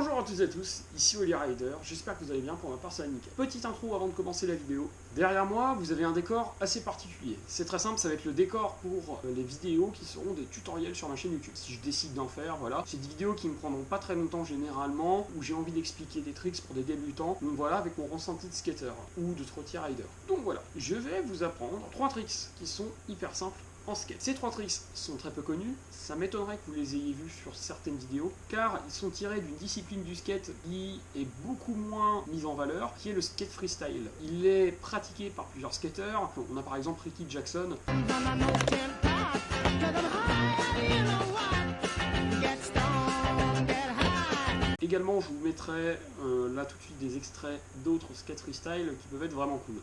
Bonjour à toutes et à tous, ici Oli Rider, j'espère que vous allez bien, pour ma part ça va nickel. Petite intro avant de commencer la vidéo. Derrière moi, vous avez un décor assez particulier. C'est très simple, ça va être le décor pour les vidéos qui seront des tutoriels sur ma chaîne YouTube. Si je décide d'en faire, voilà. C'est des vidéos qui me prendront pas très longtemps généralement, où j'ai envie d'expliquer des tricks pour des débutants. Donc voilà, avec mon ressenti de skater ou de trottier rider. Donc voilà, je vais vous apprendre 3 tricks qui sont hyper simples en skate. Ces 3 tricks sont très peu connus, ça m'étonnerait que vous les ayez vus sur certaines vidéos, car ils sont tirés d'une discipline du skate qui est beaucoup moins mise en valeur, qui est le skate freestyle. Il est pratiqué par plusieurs skateurs, on a par exemple Ricky Jackson. Également, je vous mettrai là tout de suite des extraits d'autres skate freestyle qui peuvent être vraiment cool.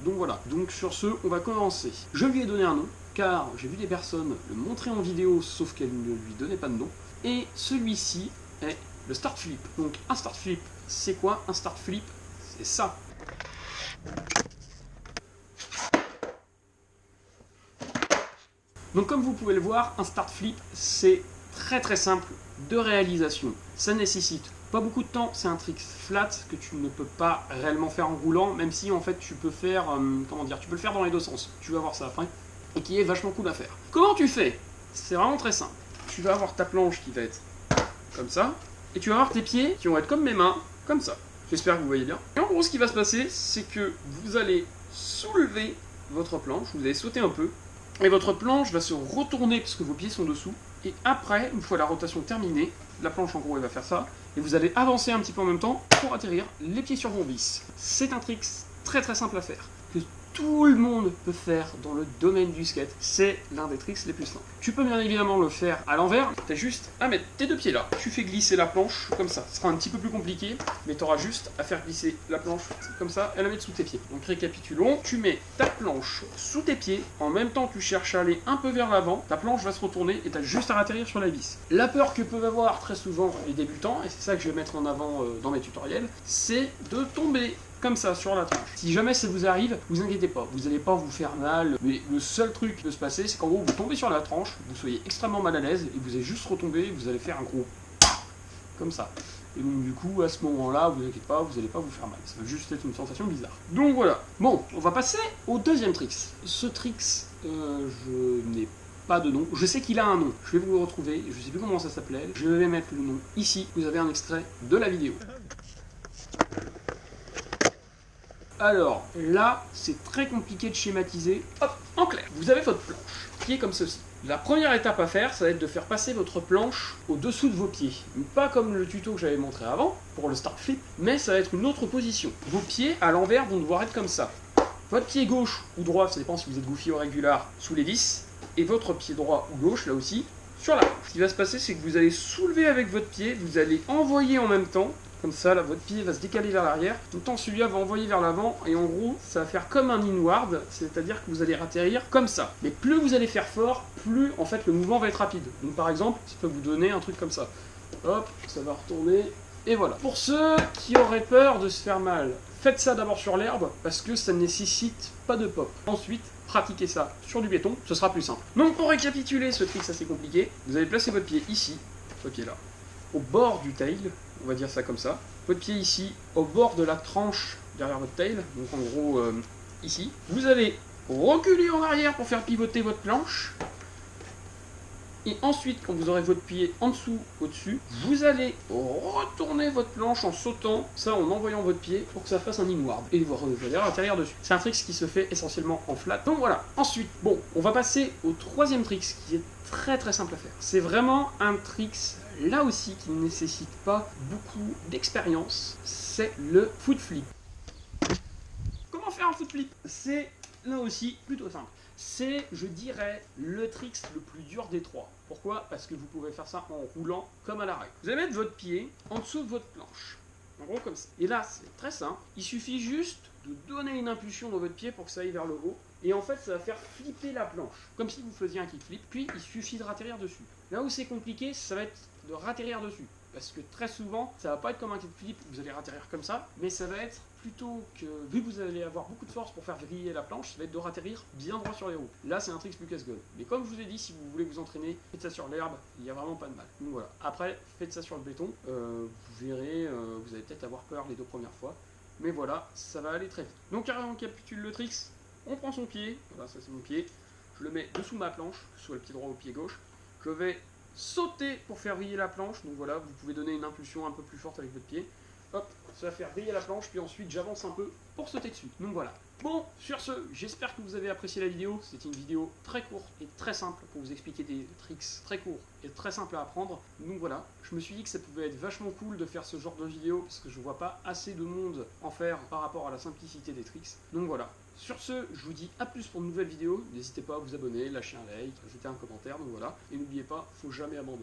Donc voilà, donc sur ce, on va commencer. Je lui ai donné un nom, car j'ai vu des personnes le montrer en vidéo, sauf qu'elles ne lui donnaient pas de nom. Et celui-ci est le start flip. Donc un start flip, c'est quoi un start flip? C'est ça. Donc comme vous pouvez le voir, un start flip, c'est très simple de réalisation. Ça nécessite pas beaucoup de temps, c'est un trick flat que tu ne peux pas réellement faire en roulant, même si en fait tu peux faire, tu peux le faire dans les deux sens, tu vas voir ça après, et qui est vachement cool à faire. Comment tu fais? C'est vraiment très simple. Tu vas avoir ta planche qui va être comme ça, et tu vas avoir tes pieds qui vont être comme mes mains, comme ça. J'espère que vous voyez bien. Et en gros, ce qui va se passer, c'est que vous allez soulever votre planche, vous allez sauter un peu, et votre planche va se retourner parce que vos pieds sont dessous. Et après, une fois la rotation terminée, la planche en gros elle va faire ça, et vous allez avancer un petit peu en même temps pour atterrir les pieds sur vos vis. C'est un trick très simple à faire, que tout le monde peut faire dans le domaine du skate. C'est l'un des tricks les plus simples. Tu peux bien évidemment le faire à l'envers, t'as juste à mettre tes deux pieds là. Tu fais glisser la planche comme ça. Ce sera un petit peu plus compliqué, mais tu auras juste à faire glisser la planche comme ça et la mettre sous tes pieds. Donc récapitulons, tu mets ta planche sous tes pieds, en même temps tu cherches à aller un peu vers l'avant, ta planche va se retourner et tu as juste à atterrir sur la vis. La peur que peuvent avoir très souvent les débutants, et c'est ça que je vais mettre en avant dans mes tutoriels, c'est de tomber comme ça sur la tranche. Si jamais ça vous arrive, vous inquiétez pas, vous n'allez pas vous faire mal, mais le seul truc qui peut se passer, c'est qu'en gros vous tombez sur la tranche, vous soyez extrêmement mal à l'aise et vous allez juste retomber, vous allez faire un gros comme ça. Et donc du coup, à ce moment-là, vous inquiétez pas, vous n'allez pas vous faire mal. Ça va juste être une sensation bizarre. Donc voilà. Bon, on va passer au deuxième trick. Ce trick, je n'ai pas de nom. Je sais qu'il a un nom. Je vais vous le retrouver. Je sais plus comment ça s'appelait. Je vais mettre le nom ici. Vous avez un extrait de la vidéo. Alors, là, c'est très compliqué de schématiser. Hop, en clair, vous avez votre planche, qui est comme ceci. La première étape à faire, ça va être de faire passer votre planche au-dessous de vos pieds. Pas comme le tuto que j'avais montré avant, pour le start flip, mais ça va être une autre position. Vos pieds, à l'envers, vont devoir être comme ça. Votre pied gauche ou droit, ça dépend si vous êtes goofy ou régular, sous les vis, et votre pied droit ou gauche, là aussi, sur la planche. Ce qui va se passer, c'est que vous allez soulever avec votre pied, vous allez envoyer en même temps. Comme ça, là, votre pied va se décaler vers l'arrière. Tout le temps, celui-là va envoyer vers l'avant. Et en gros, ça va faire comme un inward. C'est-à-dire que vous allez atterrir comme ça. Mais plus vous allez faire fort, plus, en fait, le mouvement va être rapide. Donc, par exemple, ça peut vous donner un truc comme ça. Hop, ça va retourner. Et voilà. Pour ceux qui auraient peur de se faire mal, faites ça d'abord sur l'herbe, parce que ça ne nécessite pas de pop. Ensuite, pratiquez ça sur du béton, ce sera plus simple. Donc, pour récapituler ce trick assez compliqué, vous allez placer votre pied ici, ce pied là, au bord du tail, on va dire ça comme ça. Votre pied ici, au bord de la tranche derrière votre tail, donc en gros ici. Vous allez reculer en arrière pour faire pivoter votre planche. Et ensuite, quand vous aurez votre pied en dessous, au-dessus, vous allez retourner votre planche en sautant, ça en envoyant votre pied pour que ça fasse un inward. Et vous allez atterrir dessus. C'est un trick qui se fait essentiellement en flat. Donc voilà. Ensuite, bon, on va passer au troisième trick qui est très simple à faire. C'est vraiment un trick là aussi qui ne nécessite pas beaucoup d'expérience. C'est le foot flip. Comment faire un foot flip? C'est là aussi plutôt simple. C'est, je dirais, le trick le plus dur des trois. Pourquoi? Parce que vous pouvez faire ça en roulant comme à l'arrêt. Vous allez mettre votre pied en dessous de votre planche. En gros comme ça. Et là, c'est très simple. Il suffit juste de donner une impulsion dans votre pied pour que ça aille vers le haut. Et en fait, ça va faire flipper la planche. Comme si vous faisiez un kickflip. Puis, il suffit de ratterrir dessus. Là où c'est compliqué, ça va être de ratterrir dessus. Parce que très souvent, ça va pas être comme un kickflip, vous allez ratterrir comme ça, mais ça va être plutôt que, vu que vous allez avoir beaucoup de force pour faire vriller la planche, ça va être de ratterrir bien droit sur les roues. Là, c'est un trick plus casse-gueule. Mais comme je vous ai dit, si vous voulez vous entraîner, faites ça sur l'herbe, il n'y a vraiment pas de mal. Donc voilà. Après, faites ça sur le béton, vous verrez, vous allez peut-être avoir peur les 2 premières fois, mais voilà, ça va aller très vite. Donc, on récapitule le trick, on prend son pied, voilà, ça c'est mon pied, je le mets dessous ma planche, soit le pied droit ou le pied gauche, je vais sauter pour faire vriller la planche, donc voilà, vous pouvez donner une impulsion un peu plus forte avec votre pied, hop, ça va faire vriller la planche, puis ensuite j'avance un peu pour sauter dessus, donc voilà. Bon, sur ce, j'espère que vous avez apprécié la vidéo, c'est une vidéo très courte et très simple pour vous expliquer des tricks très courts et très simples à apprendre, donc voilà, je me suis dit que ça pouvait être vachement cool de faire ce genre de vidéo, parce que je vois pas assez de monde en faire par rapport à la simplicité des tricks, donc voilà. Sur ce, je vous dis à plus pour de nouvelles vidéos, n'hésitez pas à vous abonner, lâcher un like, ajouter un commentaire, donc voilà, et n'oubliez pas, faut jamais abandonner.